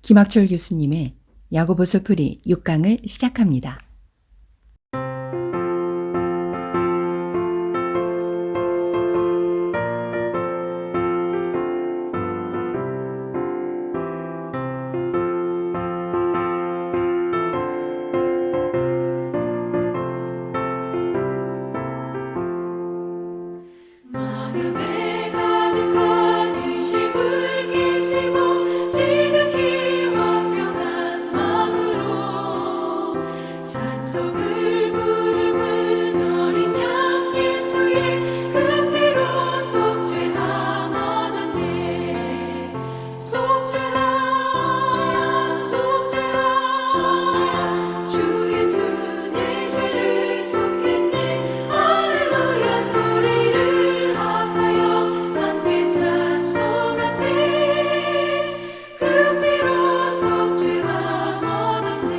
김학철 교수님의 야고보서 풀이 6강을 시작합니다. 마음에 가득한 의심을 끼치고 지극히 완벽한 마음으로 찬송을 부르는 어린 양 예수의 그 피로 속죄함 얻었네. 속죄함 주 예수 내 죄를 속했네. 할렐루야 소리를 합하여 함께 찬송하세. 그 피로 속죄함 얻었네.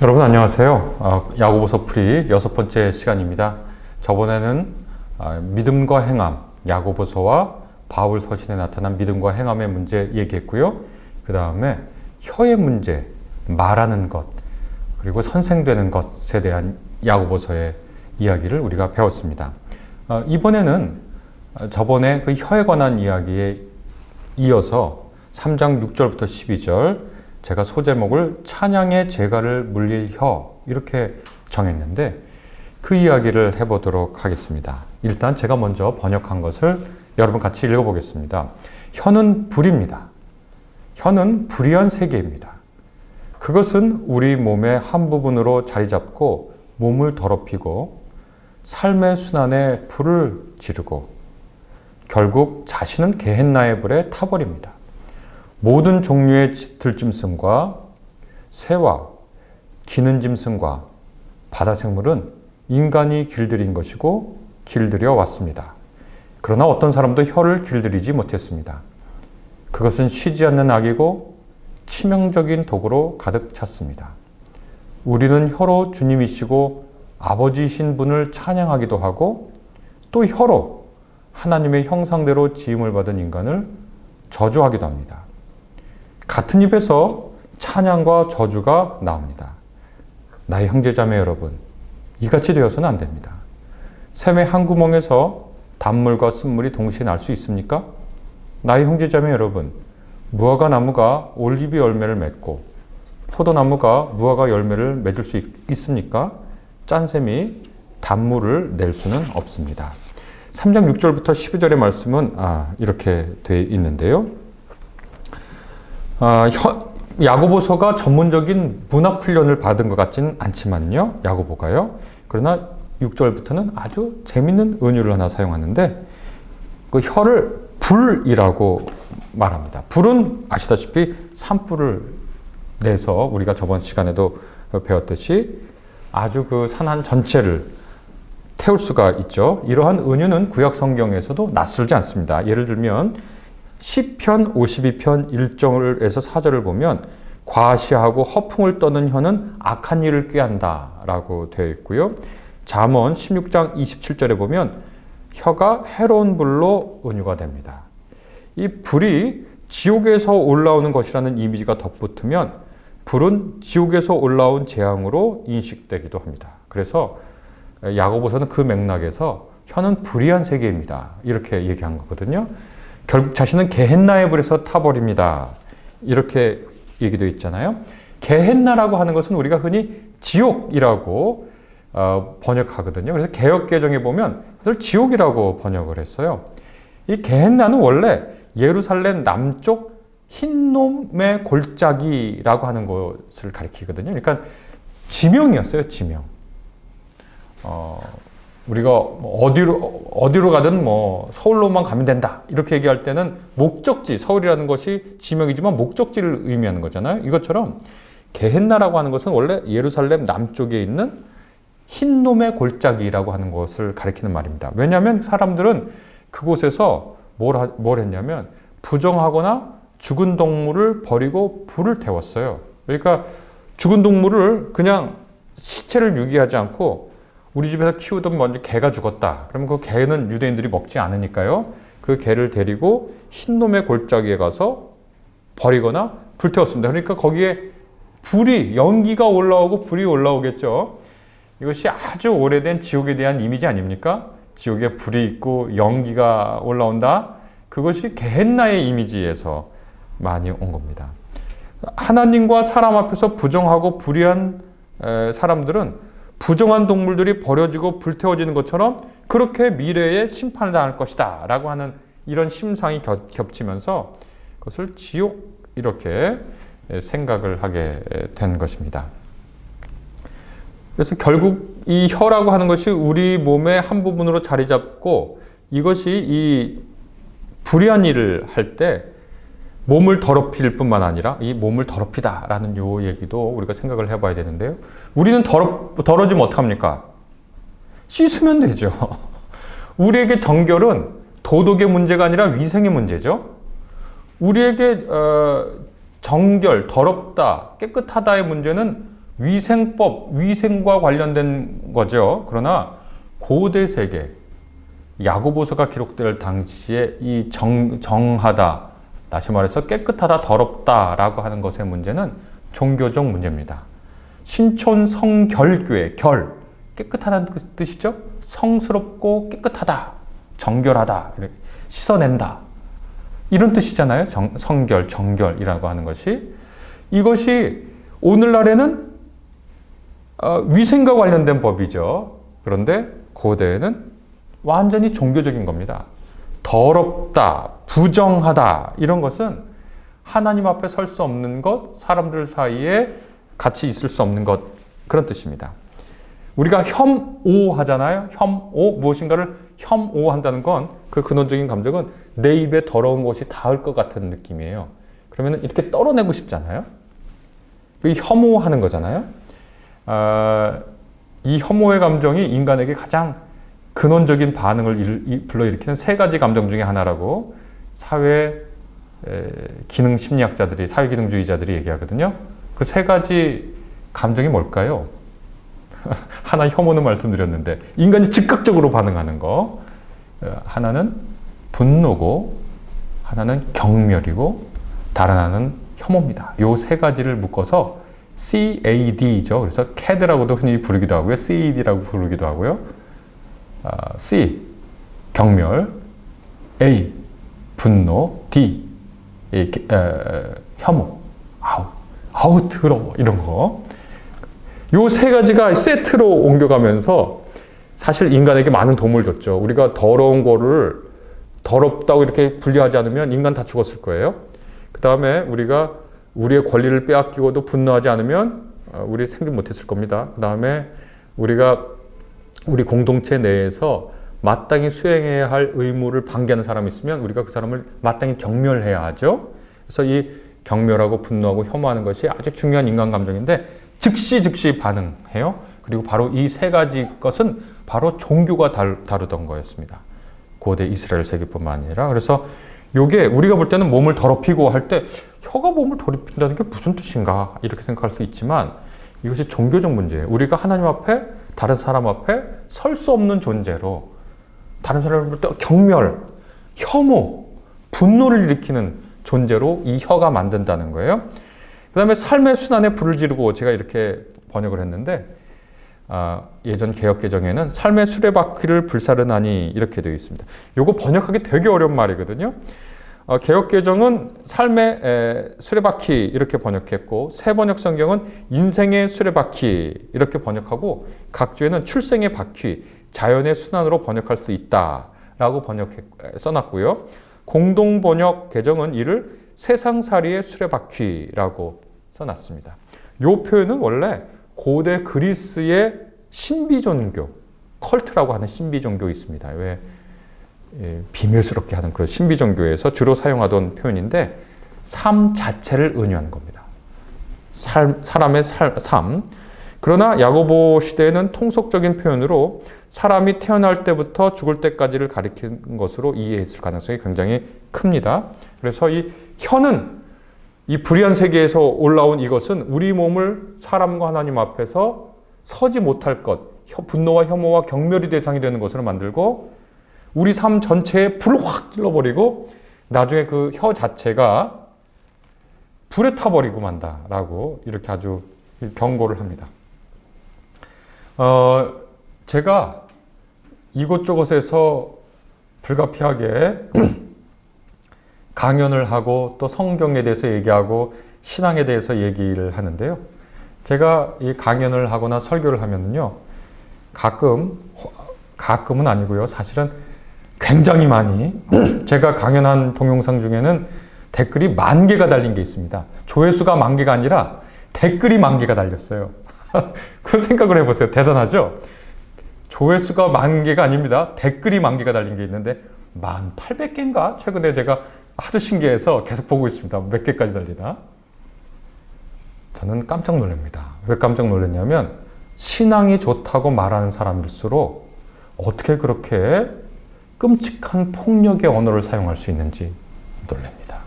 여러분 안녕하세요. 야고보서 풀이 6번째 시간입니다. 저번에는 믿음과 행함, 야고보서와 바울 서신에 나타난 믿음과 행함의 문제 얘기했고요. 그 다음에 혀의 문제, 말하는 것, 그리고 선생되는 것에 대한 야고보서의 이야기를 우리가 배웠습니다. 이번에는 저번에 그 혀에 관한 이야기에 이어서 3장 6절부터 12절 제가 소제목을 찬양의 재갈을 물릴 혀 이렇게 정했는데 그 이야기를 해보도록 하겠습니다. 일단 제가 먼저 번역한 것을 여러분 같이 읽어보겠습니다. 혀는 불입니다. 혀는 불의한 세계입니다. 그것은 우리 몸의 한 부분으로 자리 잡고 몸을 더럽히고 삶의 순환에 불을 지르고 결국 자신은 게헨나의 불에 타버립니다. 모든 종류의 들짐승과 새와 기는 짐승과 바다 생물은 인간이 길들인 것이고 길들여 왔습니다. 그러나 어떤 사람도 혀를 길들이지 못했습니다. 그것은 쉬지 않는 악이고 치명적인 독으로 가득 찼습니다. 우리는 혀로 주님이시고 아버지이신 분을 찬양하기도 하고 또 혀로 하나님의 형상대로 지음을 받은 인간을 저주하기도 합니다. 같은 입에서 찬양과 저주가 나옵니다. 나의 형제자매 여러분, 이같이 되어서는 안 됩니다. 샘의 한 구멍에서 단물과 쓴물이 동시에 날 수 있습니까? 나의 형제자매 여러분, 무화과 나무가 올리브 열매를 맺고 포도나무가 무화과 열매를 맺을 수 있습니까? 짠샘이 단물을 낼 수는 없습니다. 3장 6절부터 12절의 말씀은 이렇게 되어 있는데요. 야고보서가 전문적인 문학 훈련을 받은 것 같지는 않지만요. 야고보가요. 그러나 6절부터는 아주 재밌는 은유를 하나 사용하는데 그 혀를 불이라고 말합니다. 불은 아시다시피 산불을 내서 우리가 저번 시간에도 배웠듯이 아주 그 산한 전체를 태울 수가 있죠. 이러한 은유는 구약 성경에서도 낯설지 않습니다. 예를 들면 시편 52편 1절에서 4절을 보면 과시하고 허풍을 떠는 혀는 악한 일을 꾀한다 라고 되어 있고요. 잠언 16장 27절에 보면 혀가 해로운 불로 은유가 됩니다. 이 불이 지옥에서 올라오는 것이라는 이미지가 덧붙으면 불은 지옥에서 올라온 재앙으로 인식되기도 합니다. 그래서 야고보서는 그 맥락에서 혀는 불의한 세계입니다. 이렇게 얘기한 거거든요. 결국 자신은 게헨나의 불에서 타버립니다. 이렇게 얘기되어 있잖아요. 게헨나라고 하는 것은 우리가 흔히 지옥이라고 번역하거든요. 그래서 개역개정에 보면 그것을 지옥이라고 번역을 했어요. 이 게헨나는 원래 예루살렘 남쪽 흰놈의 골짜기라고 하는 것을 가리키거든요. 그러니까 지명이었어요, 지명. 우리가 어디로 가든 서울로만 가면 된다 이렇게 얘기할 때는 목적지, 서울이라는 것이 지명이지만 목적지를 의미하는 거잖아요. 이것처럼 게헨나라고 하는 것은 원래 예루살렘 남쪽에 있는 흰놈의 골짜기라고 하는 것을 가리키는 말입니다. 왜냐하면 사람들은 그곳에서 뭘 했냐면 부정하거나 죽은 동물을 버리고 불을 태웠어요. 그러니까 죽은 동물을 그냥 시체를 유기하지 않고 우리 집에서 키우던 먼저 개가 죽었다. 그러면 그 개는 유대인들이 먹지 않으니까요. 그 개를 데리고 흰놈의 골짜기에 가서 버리거나 불태웠습니다. 그러니까 거기에 불이, 연기가 올라오고 불이 올라오겠죠. 이것이 아주 오래된 지옥에 대한 이미지 아닙니까? 지옥에 불이 있고 연기가 올라온다. 그것이 게헨나의 이미지에서 많이 온 겁니다. 하나님과 사람 앞에서 부정하고 불의한 사람들은 부정한 동물들이 버려지고 불태워지는 것처럼 그렇게 미래에 심판을 당할 것이다 라고 하는 이런 심상이 겹치면서 그것을 지옥 이렇게 생각을 하게 된 것입니다. 그래서 결국 이 혀라고 하는 것이 우리 몸의 한 부분으로 자리 잡고 이것이 이 불의한 일을 할 때 몸을 더럽힐 뿐만 아니라 이 몸을 더럽히다라는 요 얘기도 우리가 생각을 해봐야 되는데요. 우리는 더러지면 어떡합니까? 씻으면 되죠. 우리에게 정결은 도덕의 문제가 아니라 위생의 문제죠. 우리에게 정결, 더럽다, 깨끗하다의 문제는 위생법, 위생과 관련된 거죠. 그러나 고대 세계, 야고보서가 기록될 당시에 이 정하다, 다시 말해서 깨끗하다, 더럽다라고 하는 것의 문제는 종교적 문제입니다. 신촌 성결교회, 결, 깨끗하다는 뜻이죠. 성스럽고 깨끗하다, 정결하다, 씻어낸다. 이런 뜻이잖아요. 성결, 정결이라고 하는 것이. 이것이 오늘날에는 위생과 관련된 법이죠. 그런데 고대에는 완전히 종교적인 겁니다. 더럽다, 부정하다 이런 것은 하나님 앞에 설 수 없는 것, 사람들 사이에 같이 있을 수 없는 것, 그런 뜻입니다. 우리가 혐오하잖아요. 혐오, 무엇인가를 혐오한다는 건 그 근원적인 감정은 내 입에 더러운 것이 닿을 것 같은 느낌이에요. 그러면 이렇게 떨어내고 싶잖아요. 그 혐오하는 거잖아요. 이 혐오의 감정이 인간에게 가장 근원적인 반응을 불러일으키는 세 가지 감정 중에 하나라고 사회 기능 심리학자들이, 사회기능주의자들이 얘기하거든요. 그 세 가지 감정이 뭘까요? 하나 혐오는 말씀드렸는데 인간이 즉각적으로 반응하는 거. 하나는 분노고 하나는 경멸이고 다른 하나는 혐오입니다. 요 세 가지를 묶어서 CAD죠. 그래서 CAD라고도 흔히 부르기도 하고요. CAD라고 부르기도 하고요. C, 경멸, A, 분노, D, 혐오. 아우 더러워 이런 거. 요 세 가지가 세트로 옮겨가면서 사실 인간에게 많은 도움을 줬죠. 우리가 더러운 거를 더럽다고 이렇게 분리하지 않으면 인간 다 죽었을 거예요. 그 다음에 우리가 우리의 권리를 빼앗기고도 분노하지 않으면 우리 생존 못했을 겁니다. 그 다음에 우리가 우리 공동체 내에서 마땅히 수행해야 할 의무를 방기하는 사람이 있으면 우리가 그 사람을 마땅히 경멸해야 하죠. 그래서 이 경멸하고 분노하고 혐오하는 것이 아주 중요한 인간 감정인데 즉시 반응해요. 그리고 바로 이 세 가지 것은 바로 종교가 다루던 거였습니다. 고대 이스라엘 세계뿐만 아니라. 그래서 요게 우리가 볼 때는 몸을 더럽히고 할 때 혀가 몸을 더럽힌다는 게 무슨 뜻인가 이렇게 생각할 수 있지만 이것이 종교적 문제예요. 우리가 하나님 앞에 다른 사람 앞에 설 수 없는 존재로 다른 사람을 볼 때 경멸, 혐오, 분노를 일으키는 존재로 이 혀가 만든다는 거예요. 그 다음에 삶의 순환에 불을 지르고 제가 이렇게 번역을 했는데 예전 개역개정에는 삶의 수레바퀴를 불사르나니 이렇게 되어 있습니다. 요거 번역하기 되게 어려운 말이거든요. 개역개정은 삶의 수레바퀴 이렇게 번역했고 새번역 성경은 인생의 수레바퀴 이렇게 번역하고 각주에는 출생의 바퀴, 자연의 순환으로 번역할 수 있다라고 써놨고요. 공동번역 개정은 이를 세상살이의 수레바퀴라고 써놨습니다. 요 표현은 원래 고대 그리스의 신비종교, 컬트라고 하는 신비종교 있습니다. 왜 비밀스럽게 하는 그 신비종교에서 주로 사용하던 표현인데 삶 자체를 은유하는 겁니다. 사람의 삶. 그러나 야고보 시대에는 통속적인 표현으로 사람이 태어날 때부터 죽을 때까지를 가리키는 것으로 이해했을 가능성이 굉장히 큽니다. 그래서 이 혀는 이 불의한 세계에서 올라온 이것은 우리 몸을 사람과 하나님 앞에서 서지 못할 것, 분노와 혐오와 경멸이 대상이 되는 것으로 만들고 우리 삶 전체에 불을 확 질러버리고 나중에 그 혀 자체가 불에 타버리고 만다라고 이렇게 아주 경고를 합니다. 제가 이곳저곳에서 불가피하게 강연을 하고 또 성경에 대해서 얘기하고 신앙에 대해서 얘기를 하는데요. 제가 이 강연을 하거나 설교를 하면요, 가끔은 아니고요, 사실은 굉장히 많이 제가 강연한 동영상 중에는 댓글이 10,000개가 달린 게 있습니다. 조회수가 10,000개가 아니라 댓글이 10,000개가 달렸어요. 그 생각을 해보세요. 대단하죠? 조회수가 10,000개가 아닙니다. 댓글이 10,000개가 달린 게 있는데 18,000개인가? 최근에 제가 하도 신기해서 계속 보고 있습니다. 몇 개까지 달리나? 저는 깜짝 놀랍니다. 왜 깜짝 놀랐냐면 신앙이 좋다고 말하는 사람일수록 어떻게 그렇게 끔찍한 폭력의 언어를 사용할 수 있는지 놀랍니다.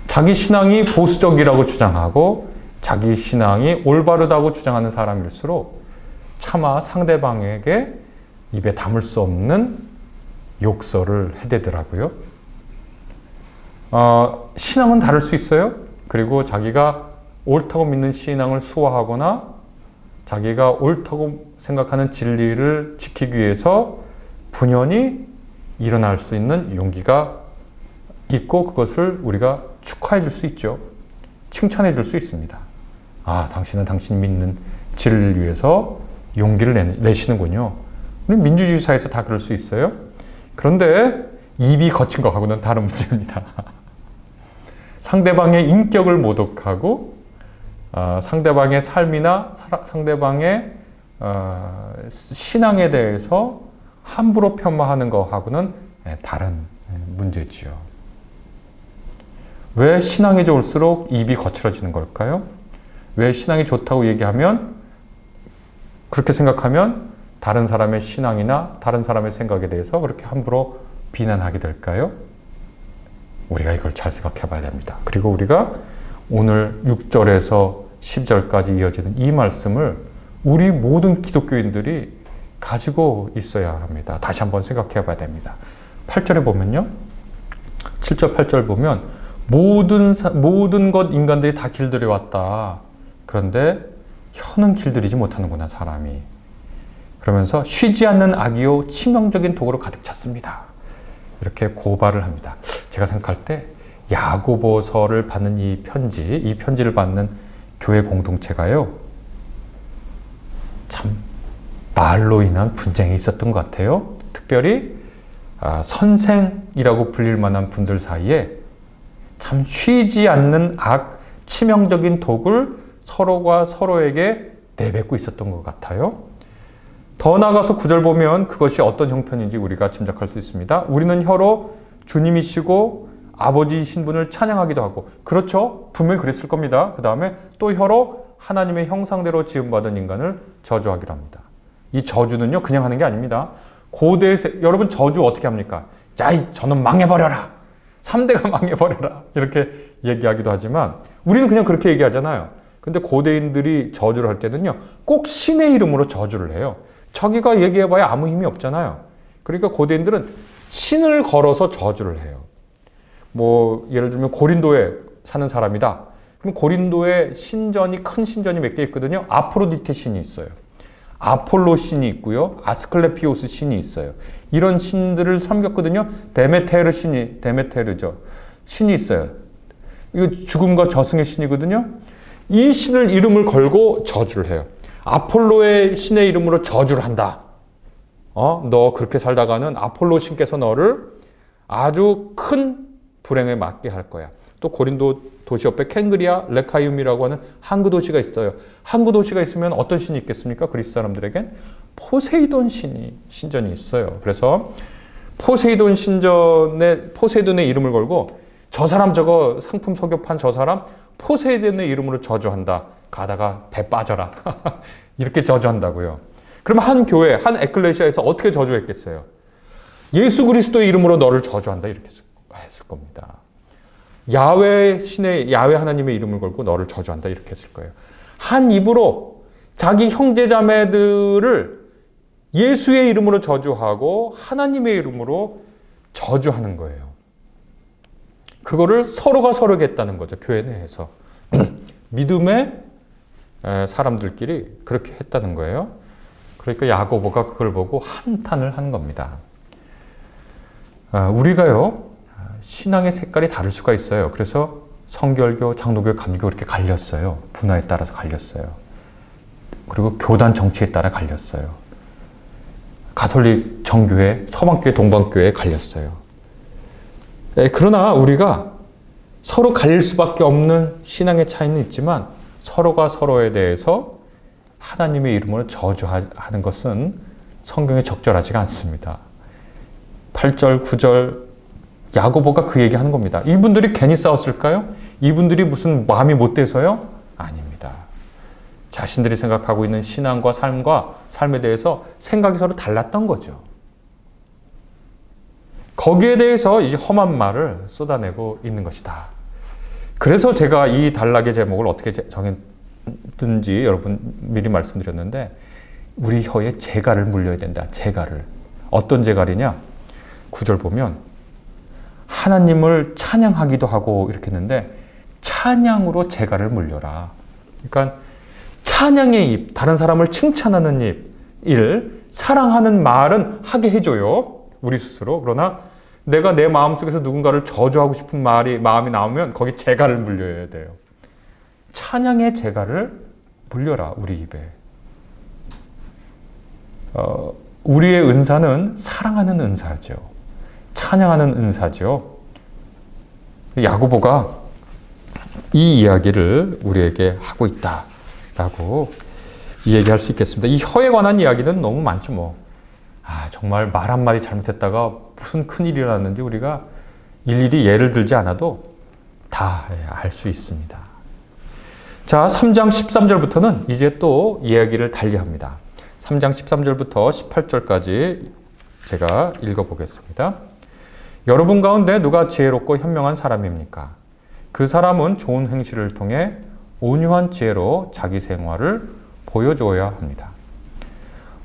자기 신앙이 보수적이라고 주장하고 자기 신앙이 올바르다고 주장하는 사람일수록 차마 상대방에게 입에 담을 수 없는 욕설을 해대더라고요. 신앙은 다를 수 있어요. 그리고 자기가 옳다고 믿는 신앙을 수호하거나 자기가 옳다고 생각하는 진리를 지키기 위해서 분연히 일어날 수 있는 용기가 있고 그것을 우리가 축하해 줄 수 있죠. 칭찬해 줄 수 있습니다. 아, 당신은 당신이 믿는 진리를 위해서 용기를 내시는군요. 우리 민주주의 사회에서 다 그럴 수 있어요. 그런데 입이 거친 거하고는 다른 문제입니다. 상대방의 인격을 모독하고 상대방의 삶이나 상대방의 신앙에 대해서 함부로 폄하하는 것하고는 다른 문제지요. 왜 신앙이 좋을수록 입이 거칠어지는 걸까요? 왜 신앙이 좋다고 얘기하면, 그렇게 생각하면 다른 사람의 신앙이나 다른 사람의 생각에 대해서 그렇게 함부로 비난하게 될까요? 우리가 이걸 잘 생각해 봐야 됩니다. 그리고 우리가 오늘 6절에서 10절까지 이어지는 이 말씀을 우리 모든 기독교인들이 가지고 있어야 합니다. 다시 한번 생각해 봐야 됩니다. 8절에 보면요. 7절, 8절 보면 모든 것 인간들이 다 길들여 왔다. 그런데 혀는 길들이지 못하는구나, 사람이. 그러면서 쉬지 않는 악이요 치명적인 독으로 가득 찼습니다. 이렇게 고발을 합니다. 제가 생각할 때 야고보서를 받는 이 편지를 받는 교회 공동체가요, 참 말로 인한 분쟁이 있었던 것 같아요. 특별히 선생이라고 불릴 만한 분들 사이에 참 쉬지 않는 악, 치명적인 독을 서로가 서로에게 내뱉고 있었던 것 같아요. 더 나아가서 9절 보면 그것이 어떤 형편인지 우리가 짐작할 수 있습니다. 우리는 혀로 주님이시고 아버지이신 분을 찬양하기도 하고, 그렇죠? 분명히 그랬을 겁니다. 그 다음에 또 혀로 하나님의 형상대로 지음받은 인간을 저주하기도 합니다. 이 저주는요, 그냥 하는 게 아닙니다. 고대 여러분 저주 어떻게 합니까? 자, 저는 망해버려라. 3대가 망해버려라. 이렇게 얘기하기도 하지만 우리는 그냥 그렇게 얘기하잖아요. 근데 고대인들이 저주를 할 때는요, 꼭 신의 이름으로 저주를 해요. 자기가 얘기해봐야 아무 힘이 없잖아요. 그러니까 고대인들은 신을 걸어서 저주를 해요. 뭐 예를 들면 고린도에 사는 사람이다. 그럼 고린도에 신전이, 큰 신전이 몇 개 있거든요. 아프로디테 신이 있어요. 아폴로 신이 있고요. 아스클레피오스 신이 있어요. 이런 신들을 섬겼거든요. 데메테르죠. 신이 있어요. 이거 죽음과 저승의 신이거든요. 이 신을 이름을 걸고 저주를 해요. 아폴로의 신의 이름으로 저주를 한다. 너 그렇게 살다가는 아폴로 신께서 너를 아주 큰 불행에 맞게 할 거야. 또 고린도 도시 옆에 켄그리아 레카이움이라고 하는 항구 도시가 있어요. 항구 도시가 있으면 어떤 신이 있겠습니까? 그리스 사람들에겐 포세이돈 신전이 있어요. 그래서 포세이돈의 이름을 걸고 저 사람 저거 상품 석유 판 저 사람 포세이돈의 이름으로 저주한다. 가다가 배 빠져라. 이렇게 저주한다고요. 그러면 한 교회, 한 에클레시아에서 어떻게 저주했겠어요? 예수 그리스도의 이름으로 너를 저주한다. 이렇게 했을 겁니다. 야훼 하나님의 이름을 걸고 너를 저주한다. 이렇게 했을 거예요. 한 입으로 자기 형제 자매들을 예수의 이름으로 저주하고 하나님의 이름으로 저주하는 거예요. 그거를 서로가 서로에게 했다는 거죠. 교회 내에서. 믿음의 사람들끼리 그렇게 했다는 거예요. 그러니까 야고보가 그걸 보고 한탄을 한 겁니다. 우리가요, 신앙의 색깔이 다를 수가 있어요. 그래서 성결교, 장로교, 감리교 이렇게 갈렸어요. 분야에 따라서 갈렸어요. 그리고 교단 정치에 따라 갈렸어요. 가톨릭 정교회, 서방교회, 동방교회에 갈렸어요. 그러나 우리가 서로 갈릴 수밖에 없는 신앙의 차이는 있지만 서로가 서로에 대해서 하나님의 이름으로 저주하는 것은 성경에 적절하지가 않습니다. 8절, 9절 야고보가 그 얘기하는 겁니다. 이분들이 괜히 싸웠을까요? 이분들이 무슨 마음이 못돼서요? 아닙니다. 자신들이 생각하고 있는 신앙과 삶에 대해서 생각이 서로 달랐던 거죠. 거기에 대해서 이 험한 말을 쏟아내고 있는 것이다. 그래서 제가 이 단락의 제목을 어떻게 정했든지 여러분 미리 말씀드렸는데 우리 혀에 재갈을 물려야 된다. 재갈을. 어떤 재갈이냐? 9절 보면 하나님을 찬양하기도 하고 이렇게 했는데 찬양으로 재갈을 물려라. 그러니까 찬양의 입, 다른 사람을 칭찬하는 입을 사랑하는 말은 하게 해줘요. 우리 스스로. 그러나 내가 내 마음속에서 누군가를 저주하고 싶은 마음이 나오면 거기 재갈을 물려야 돼요. 찬양의 재갈을 물려라. 우리 입에. 우리의 은사는 사랑하는 은사죠. 찬양하는 은사죠. 야고보가 이 이야기를 우리에게 하고 있다라고 얘기할 수 있겠습니다. 이 혀에 관한 이야기는 너무 많죠. 정말 말 한마디 잘못했다가 무슨 큰일이 일어났는지 우리가 일일이 예를 들지 않아도 다 알 수 있습니다. 자, 3장 13절부터는 이제 또 이야기를 달리합니다. 3장 13절부터 18절까지 제가 읽어보겠습니다. 여러분 가운데 누가 지혜롭고 현명한 사람입니까? 그 사람은 좋은 행실을 통해 온유한 지혜로 자기 생활을 보여줘야 합니다.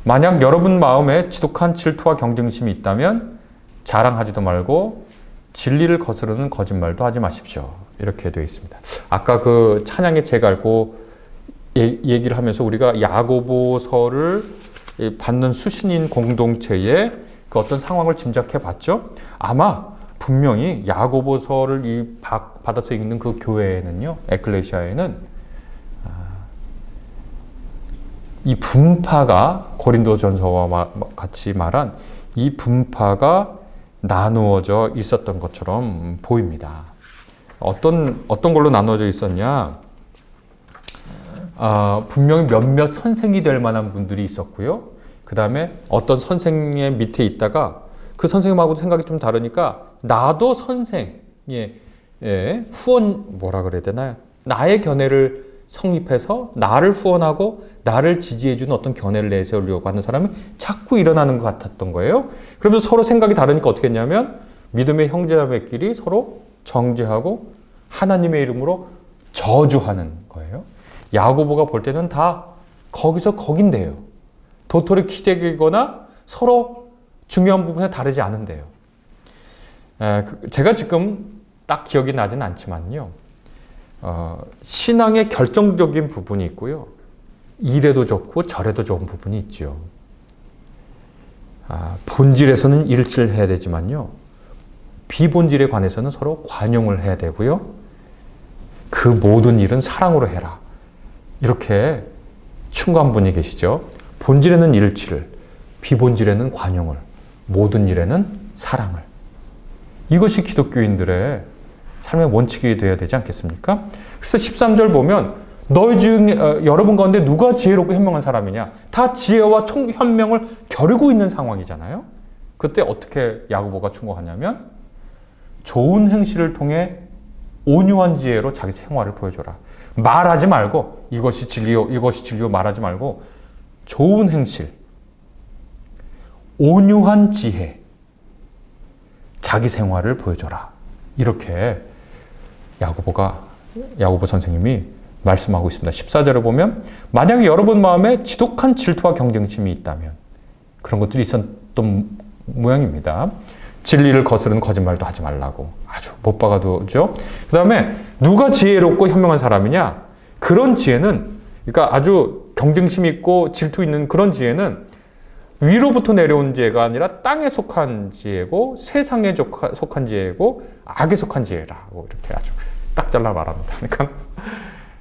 만약 여러분 마음에 지독한 질투와 경쟁심이 있다면 자랑하지도 말고 진리를 거스르는 거짓말도 하지 마십시오. 이렇게 되어 있습니다. 아까 그 찬양의 재갈고 얘기를 하면서 우리가 야고보서를 받는 수신인 공동체의 그 어떤 상황을 짐작해 봤죠. 아마 분명히 야고보서를 받아서 읽는 그 교회에는요, 에클레시아에는 이 분파가 고린도전서와 같이 말한 이 분파가 나누어져 있었던 것처럼 보입니다. 어떤 걸로 나누어져 있었냐? 분명히 몇몇 선생이 될 만한 분들이 있었고요. 그 다음에 어떤 선생의 밑에 있다가 그 선생님하고 생각이 좀 다르니까 나도 선생의 후원, 뭐라 그래야 되나요? 나의 견해를 성립해서 나를 후원하고 나를 지지해주는 어떤 견해를 내세우려고 하는 사람이 자꾸 일어나는 것 같았던 거예요. 그러면서 서로 생각이 다르니까 어떻게 했냐면 믿음의 형제자매끼리 서로 정죄하고 하나님의 이름으로 저주하는 거예요. 야고보가 볼 때는 다 거기서 거긴데요. 도토리 키재기거나 서로 중요한 부분에 다르지 않은데요. 제가 지금 딱 기억이 나진 않지만요. 신앙의 결정적인 부분이 있고요. 이래도 좋고 저래도 좋은 부분이 있죠. 본질에서는 일치를 해야 되지만요. 비본질에 관해서는 서로 관용을 해야 되고요. 그 모든 일은 사랑으로 해라. 이렇게 충고한 분이 계시죠. 본질에는 일치를, 비본질에는 관용을, 모든 일에는 사랑을. 이것이 기독교인들의 삶의 원칙이 되어야 되지 않겠습니까? 그래서 13절 보면 너희 중에 여러분 가운데 누가 지혜롭고 현명한 사람이냐? 다 지혜와 현명을 겨루고 있는 상황이잖아요. 그때 어떻게 야고보가 충고하냐면 좋은 행실을 통해 온유한 지혜로 자기 생활을 보여줘라. 말하지 말고 이것이 진리요 말하지 말고 좋은 행실, 온유한 지혜, 자기 생활을 보여줘라. 이렇게 야고보 선생님이 말씀하고 있습니다. 14절을 보면 만약에 여러분 마음에 지독한 질투와 경쟁심이 있다면 그런 것들이 있었던 모양입니다. 진리를 거스르는 거짓말도 하지 말라고. 아주 못 박아두죠. 그 다음에 누가 지혜롭고 현명한 사람이냐? 그런 지혜는, 그러니까 아주 경쟁심 있고 질투 있는 그런 지혜는 위로부터 내려온 지혜가 아니라 땅에 속한 지혜고 세상에 속한 지혜고 악에 속한 지혜라고 이렇게 아주 딱 잘라 말합니다. 그러니까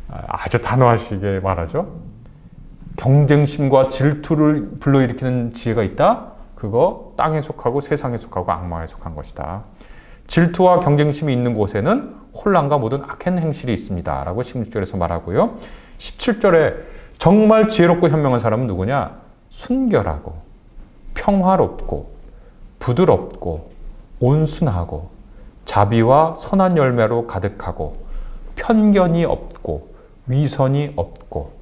아주 단호하시게 말하죠. 경쟁심과 질투를 불러일으키는 지혜가 있다? 그거 땅에 속하고 세상에 속하고 악마에 속한 것이다. 질투와 경쟁심이 있는 곳에는 혼란과 모든 악한 행실이 있습니다. 라고 16절에서 말하고요. 17절에 정말 지혜롭고 현명한 사람은 누구냐? 순결하고 평화롭고 부드럽고 온순하고 자비와 선한 열매로 가득하고 편견이 없고 위선이 없고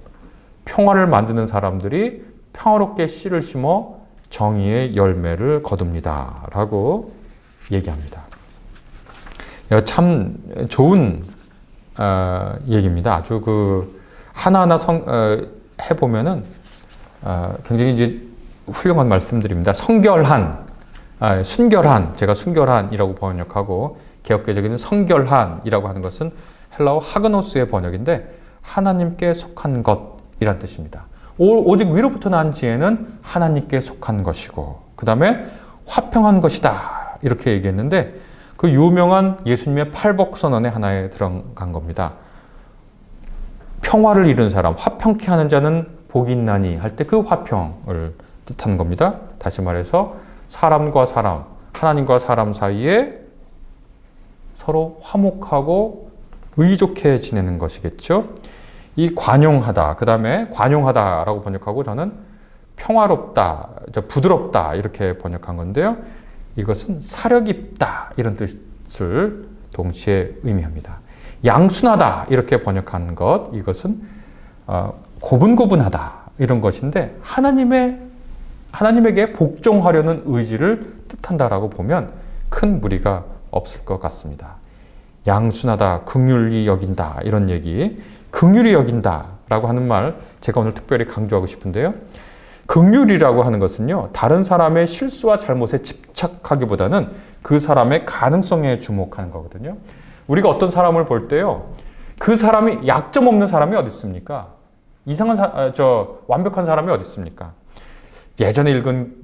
평화를 만드는 사람들이 평화롭게 씨를 심어 정의의 열매를 거둡니다. 라고 얘기합니다. 참 좋은 얘기입니다. 아주 하나하나 해보면은 굉장히 이제 훌륭한 말씀들입니다. 순결한, 제가 순결한이라고 번역하고 개역개정에는 성결한이라고 하는 것은 헬라어 하그노스의 번역인데 하나님께 속한 것이란 뜻입니다. 오직 위로부터 난 지혜는 하나님께 속한 것이고 그 다음에 화평한 것이다 이렇게 얘기했는데 그 유명한 예수님의 팔복선언의 하나에 들어간 겁니다. 평화를 이룬 사람, 화평케 하는 자는 복이 있나니 할 때 그 화평을 뜻하는 겁니다. 다시 말해서 사람과 사람, 하나님과 사람 사이에 서로 화목하고 의좋게 지내는 것이겠죠. 이 관용하다, 그 다음에 관용하다라고 번역하고 저는 평화롭다, 부드럽다 이렇게 번역한 건데요. 이것은 사려 깊다 이런 뜻을 동시에 의미합니다. 양순하다 이렇게 번역한 것, 이것은 고분고분하다 이런 것인데 하나님에게 복종하려는 의지를 뜻한다라고 보면 큰 무리가 없을 것 같습니다. 양순하다, 긍휼히 여긴다 이런 얘기, 긍휼히 여긴다라고 하는 말 제가 오늘 특별히 강조하고 싶은데요. 긍휼이라고 하는 것은요, 다른 사람의 실수와 잘못에 집착하기보다는 그 사람의 가능성에 주목하는 거거든요. 우리가 어떤 사람을 볼 때요, 그 사람이 약점 없는 사람이 어디 있습니까? 완벽한 사람이 어디 있습니까? 예전에 읽은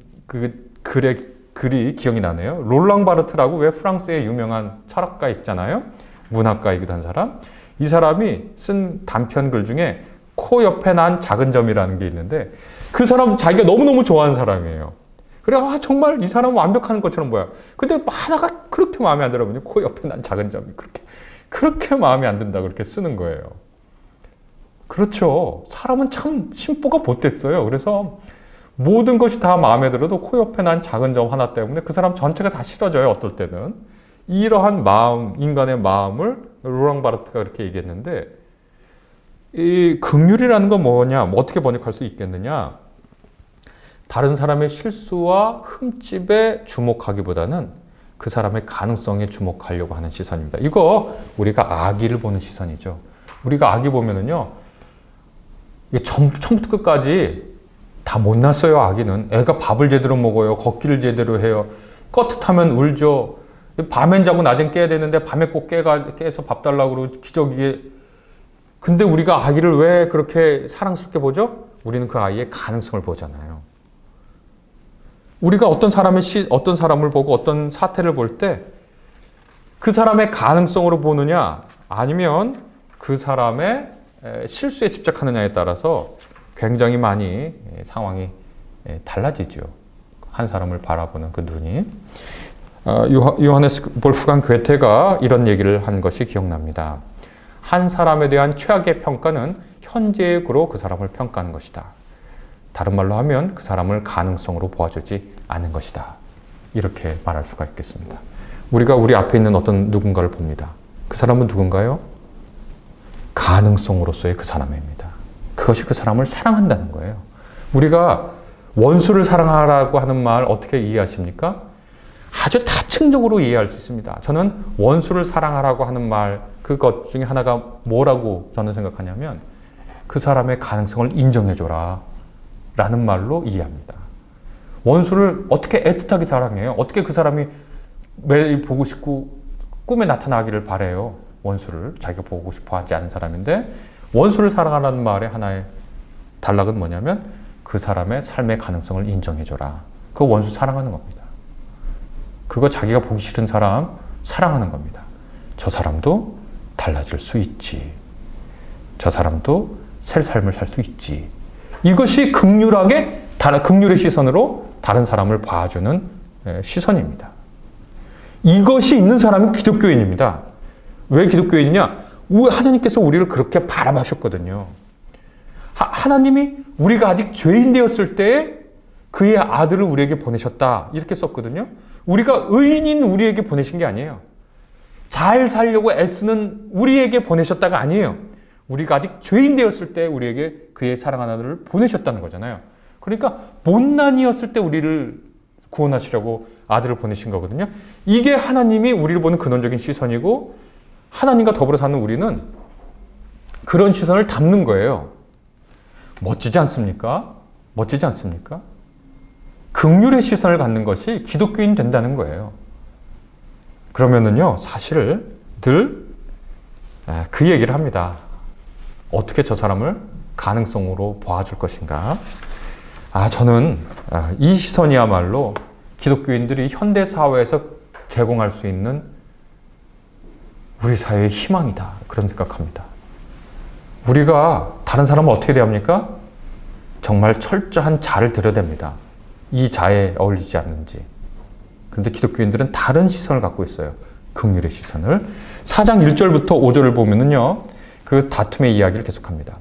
글이 기억이 나네요. 롤랑 바르트라고 왜 프랑스의 유명한 철학가 있잖아요. 문학가이기도 한 사람. 이 사람이 쓴 단편글 중에 코 옆에 난 작은 점이라는 게 있는데 그 사람 자기가 너무너무 좋아하는 사람이에요. 그래, 정말 이 사람은 완벽한 것처럼 보여. 근데 하나가 그렇게 마음에 안 들어요. 코 옆에 난 작은 점이 그렇게 마음에 안 든다 그렇게 쓰는 거예요. 그렇죠. 사람은 참 심보가 못됐어요. 그래서 모든 것이 다 마음에 들어도 코 옆에 난 작은 점 하나 때문에 그 사람 전체가 다 싫어져요. 어떨 때는. 이러한 마음, 인간의 마음을 롤랑 바르트가 그렇게 얘기했는데, 이 긍휼이라는 건 뭐냐? 어떻게 번역할 수 있겠느냐? 다른 사람의 실수와 흠집에 주목하기보다는 그 사람의 가능성에 주목하려고 하는 시선입니다. 이거 우리가 아기를 보는 시선이죠. 우리가 아기 보면은요, 이게 처음부터 끝까지 다 못났어요. 아기는. 애가 밥을 제대로 먹어요. 걷기를 제대로 해요. 껐듯하면 울죠. 밤엔 자고 낮엔 깨야 되는데 밤에 꼭 깨서 밥 달라고 그러고 기저귀에. 근데 우리가 아기를 왜 그렇게 사랑스럽게 보죠? 우리는 그 아이의 가능성을 보잖아요. 우리가 어떤 사람을 보고 어떤 사태를 볼 때 그 사람의 가능성으로 보느냐 아니면 그 사람의 실수에 집착하느냐에 따라서 굉장히 많이 상황이 달라지죠. 한 사람을 바라보는 그 눈이. 요하네스 볼프강 괴테가 이런 얘기를 한 것이 기억납니다. 한 사람에 대한 최악의 평가는 현재의 구로 그 사람을 평가하는 것이다. 다른 말로 하면 그 사람을 가능성으로 보아주지 않은 것이다. 이렇게 말할 수가 있겠습니다. 우리가 우리 앞에 있는 어떤 누군가를 봅니다. 그 사람은 누군가요? 가능성으로서의 그 사람입니다. 그것이 그 사람을 사랑한다는 거예요. 우리가 원수를 사랑하라고 하는 말 어떻게 이해하십니까? 아주 다층적으로 이해할 수 있습니다. 저는 원수를 사랑하라고 하는 말, 그것 중에 하나가 뭐라고 저는 생각하냐면 그 사람의 가능성을 인정해줘라 라는 말로 이해합니다. 원수를 어떻게 애틋하게 사랑해요? 어떻게 그 사람이 매일 보고 싶고 꿈에 나타나기를 바래요? 원수를 자기가 보고 싶어 하지 않은 사람인데 원수를 사랑하라는 말의 하나의 단락은 뭐냐면 그 사람의 삶의 가능성을 인정해줘라. 그 원수 사랑하는 겁니다. 그거 자기가 보기 싫은 사람 사랑하는 겁니다. 저 사람도 달라질 수 있지. 저 사람도 새 삶을 살 수 있지. 이것이 긍휼의 시선으로 다른 사람을 봐주는 시선입니다. 이것이 있는 사람이 기독교인입니다. 왜 기독교인이냐? 하나님께서 우리를 그렇게 바라보셨거든요. 하나님이 우리가 아직 죄인 되었을 때에 그의 아들을 우리에게 보내셨다. 이렇게 썼거든요. 우리가 의인인 우리에게 보내신 게 아니에요. 잘 살려고 애쓰는 우리에게 보내셨다가 아니에요. 우리가 아직 죄인 되었을 때 우리에게 그의 사랑하는 아들을 보내셨다는 거잖아요. 그러니까 못난이었을 때 우리를 구원하시려고 아들을 보내신 거거든요. 이게 하나님이 우리를 보는 근원적인 시선이고 하나님과 더불어 사는 우리는 그런 시선을 담는 거예요. 멋지지 않습니까? 멋지지 않습니까? 긍휼의 시선을 갖는 것이 기독교인 된다는 거예요. 그러면은요, 사실 늘 그 얘기를 합니다. 어떻게 저 사람을 가능성으로 봐줄 것인가? 저는 이 시선이야말로 기독교인들이 현대 사회에서 제공할 수 있는 우리 사회의 희망이다. 그런 생각합니다. 우리가 다른 사람을 어떻게 대합니까? 정말 철저한 자를 들여댑니다. 이 자에 어울리지 않는지. 그런데 기독교인들은 다른 시선을 갖고 있어요. 긍휼의 시선을. 4장 1절부터 5절을 보면은요, 그 다툼의 이야기를 계속합니다.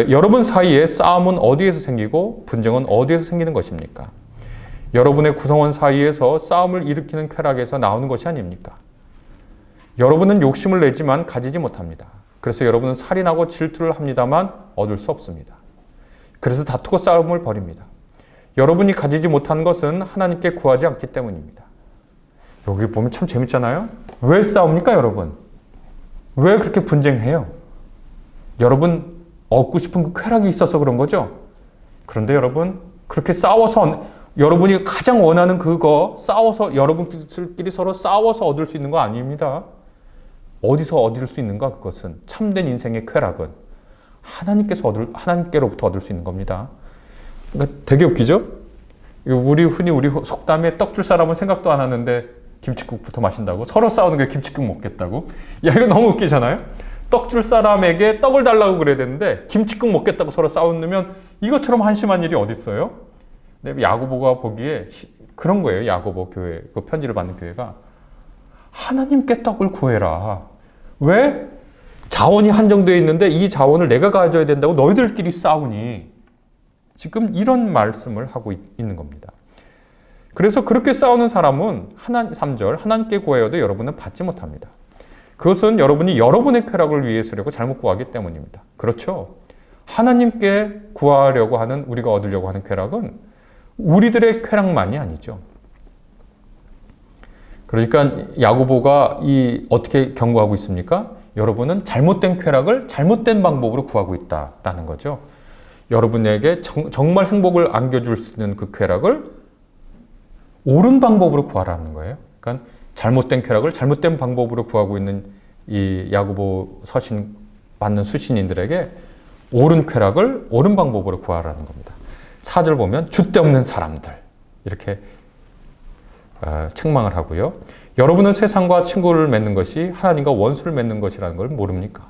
여러분 사이에 싸움은 어디에서 생기고 분쟁은 어디에서 생기는 것입니까? 여러분의 구성원 사이에서 싸움을 일으키는 쾌락에서 나오는 것이 아닙니까? 여러분은 욕심을 내지만 가지지 못합니다. 그래서 여러분은 살인하고 질투를 합니다만 얻을 수 없습니다. 그래서 다투고 싸움을 벌입니다. 여러분이 가지지 못한 것은 하나님께 구하지 않기 때문입니다. 여기 보면 참 재밌잖아요. 왜 싸웁니까, 여러분? 왜 그렇게 분쟁해요? 여러분 얻고 싶은 그 쾌락이 있어서 그런 거죠? 그런데 여러분 그렇게 싸워서 여러분이 가장 원하는 그거 싸워서 여러분끼리 서로 싸워서 얻을 수 있는 거 아닙니다. 어디서 얻을 수 있는가? 그것은 참된 인생의 쾌락은 하나님께로부터 얻을 수 있는 겁니다. 그러니까 되게 웃기죠? 흔히 우리 속담에 떡 줄 사람은 생각도 안 하는데 김칫국부터 마신다고? 서로 싸우는 게 김칫국 먹겠다고? 야, 이거 너무 웃기잖아요? 떡 줄 사람에게 떡을 달라고 그래야 되는데 김칫국 먹겠다고 서로 싸우면 이것처럼 한심한 일이 어디 있어요? 근데 야고보가 보기에 그런 거예요. 야고보 교회, 그 편지를 받는 교회가 하나님께 떡을 구해라. 왜? 자원이 한정되어 있는데 이 자원을 내가 가져야 된다고 너희들끼리 싸우니? 지금 이런 말씀을 하고 있는 겁니다. 그래서 그렇게 싸우는 사람은 3절 하나님께 구하여도 여러분은 받지 못합니다. 그것은 여러분이 여러분의 쾌락을 위해서라고 잘못 구하기 때문입니다. 그렇죠? 하나님께 구하려고 하는 우리가 얻으려고 하는 쾌락은 우리들의 쾌락만이 아니죠. 그러니까 야고보가 어떻게 경고하고 있습니까? 여러분은 잘못된 쾌락을 잘못된 방법으로 구하고 있다라는 거죠. 여러분에게 정말 행복을 안겨줄 수 있는 그 쾌락을 옳은 방법으로 구하라는 거예요. 그러니까 잘못된 쾌락을 잘못된 방법으로 구하고 있는 이 야고보 서신 받는 수신인들에게 옳은 쾌락을 옳은 방법으로 구하라는 겁니다. 4절 보면 줏대 없는 사람들 이렇게 책망을 하고요. 여러분은 세상과 친구를 맺는 것이 하나님과 원수를 맺는 것이라는 걸 모릅니까?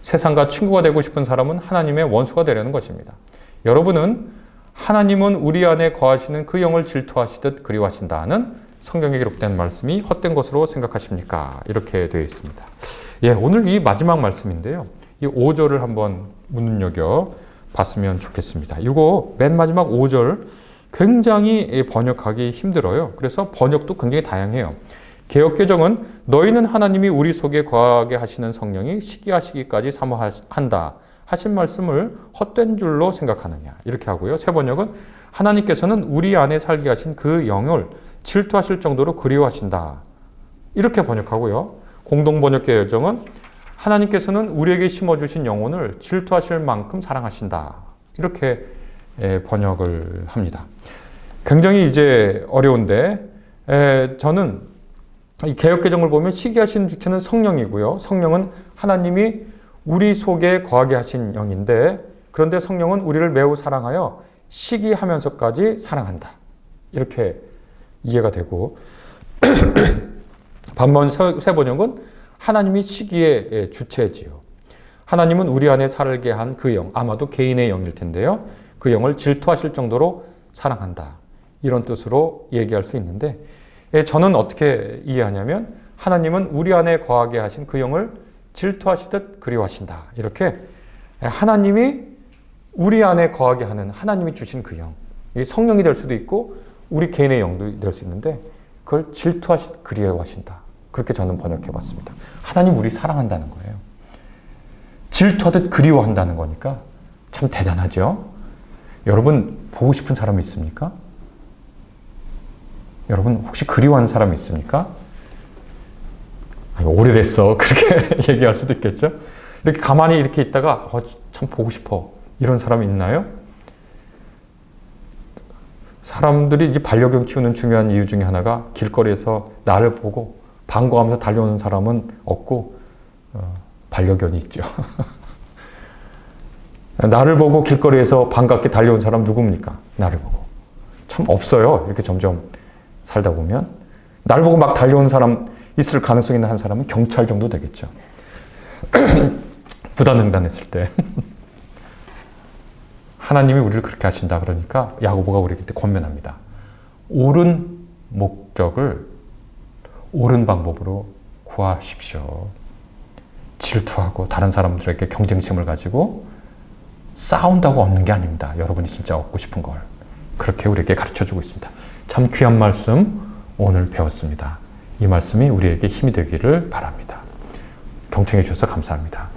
세상과 친구가 되고 싶은 사람은 하나님의 원수가 되려는 것입니다. 여러분은 하나님은 우리 안에 거하시는 그 영을 질투하시듯 그리워하신다는 성경에 기록된 말씀이 헛된 것으로 생각하십니까? 이렇게 되어 있습니다. 예, 오늘 이 마지막 말씀인데요. 이 5절을 한번 눈여겨 봤으면 좋겠습니다. 이거 맨 마지막 5절 굉장히 번역하기 힘들어요. 그래서 번역도 굉장히 다양해요. 개역개정은 너희는 하나님이 우리 속에 거하게 하시는 성령이 시기하시기까지 사모한다 하신 말씀을 헛된 줄로 생각하느냐 이렇게 하고요. 새 번역은 하나님께서는 우리 안에 살게 하신 그 영을 질투하실 정도로 그리워하신다 이렇게 번역하고요. 공동번역개정은 하나님께서는 우리에게 심어주신 영혼을 질투하실 만큼 사랑하신다 이렇게 번역을 합니다. 굉장히 이제 어려운데 저는 이 개역개정을 보면 시기하시는 주체는 성령이고요. 성령은 하나님이 우리 속에 거하게 하신 영인데, 그런데 성령은 우리를 매우 사랑하여 시기하면서까지 사랑한다. 이렇게 이해가 되고, 반면 새 번역은 하나님이 시기의 주체지요. 하나님은 우리 안에 살게 한 그 영, 아마도 개인의 영일 텐데요. 그 영을 질투하실 정도로 사랑한다. 이런 뜻으로 얘기할 수 있는데, 저는 어떻게 이해하냐면 하나님은 우리 안에 거하게 하신 그 영을 질투하시듯 그리워하신다. 이렇게 하나님이 우리 안에 거하게 하는 하나님이 주신 그 영, 성령이 될 수도 있고 우리 개인의 영도 될 수 있는데 그걸 질투하시듯 그리워하신다. 그렇게 저는 번역해 봤습니다. 하나님 우리 사랑한다는 거예요. 질투하듯 그리워한다는 거니까 참 대단하죠. 여러분 보고 싶은 사람이 있습니까? 여러분 혹시 그리워하는 사람이 있습니까? 아니, 오래됐어. 그렇게 얘기할 수도 있겠죠. 이렇게 가만히 이렇게 있다가 참 보고 싶어. 이런 사람이 있나요? 사람들이 이제 반려견 키우는 중요한 이유 중에 하나가 길거리에서 나를 보고 반가워하면서 달려오는 사람은 없고 반려견이 있죠. 나를 보고 길거리에서 반갑게 달려온 사람 누굽니까? 나를 보고. 참 없어요. 이렇게 점점 살다 보면. 나를 보고 막 달려온 사람 있을 가능성이 있는 한 사람은 경찰 정도 되겠죠. 부단횡단했을 때. 하나님이 우리를 그렇게 하신다 그러니까 야고보가 우리에게 권면합니다. 옳은 목적을 옳은 방법으로 구하십시오. 질투하고 다른 사람들에게 경쟁심을 가지고 싸운다고 얻는 게 아닙니다. 여러분이 진짜 얻고 싶은 걸. 그렇게 우리에게 가르쳐주고 있습니다. 참 귀한 말씀 오늘 배웠습니다. 이 말씀이 우리에게 힘이 되기를 바랍니다. 경청해 주셔서 감사합니다.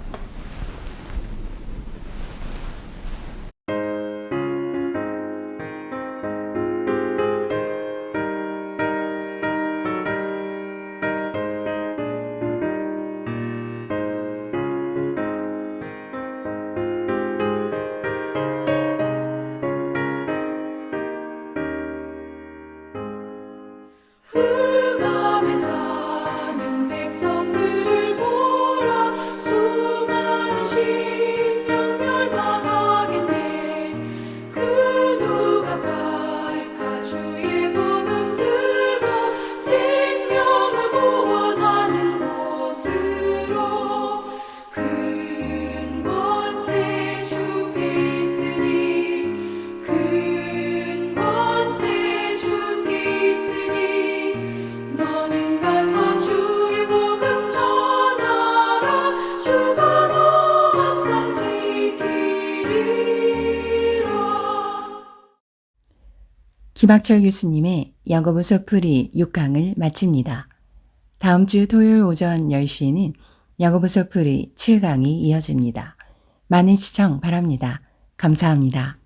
흑암에 사는 백성들을 보라. 수많은 심령 멸망하겠네. 그 누가 갈까. 주의 복음 들고 생명을 구원하는 곳으로. 큰 권세 주께 있으니, 큰 권세 주께 있으니, 너는 가서 주의 복음 전하라. 주가 너 항상 지키리라. 김학철 교수님의 야고보서 풀이 6강을 마칩니다. 다음 주 토요일 오전 10시에는 야고보서 풀이 7강이 이어집니다. 많은 시청 바랍니다. 감사합니다.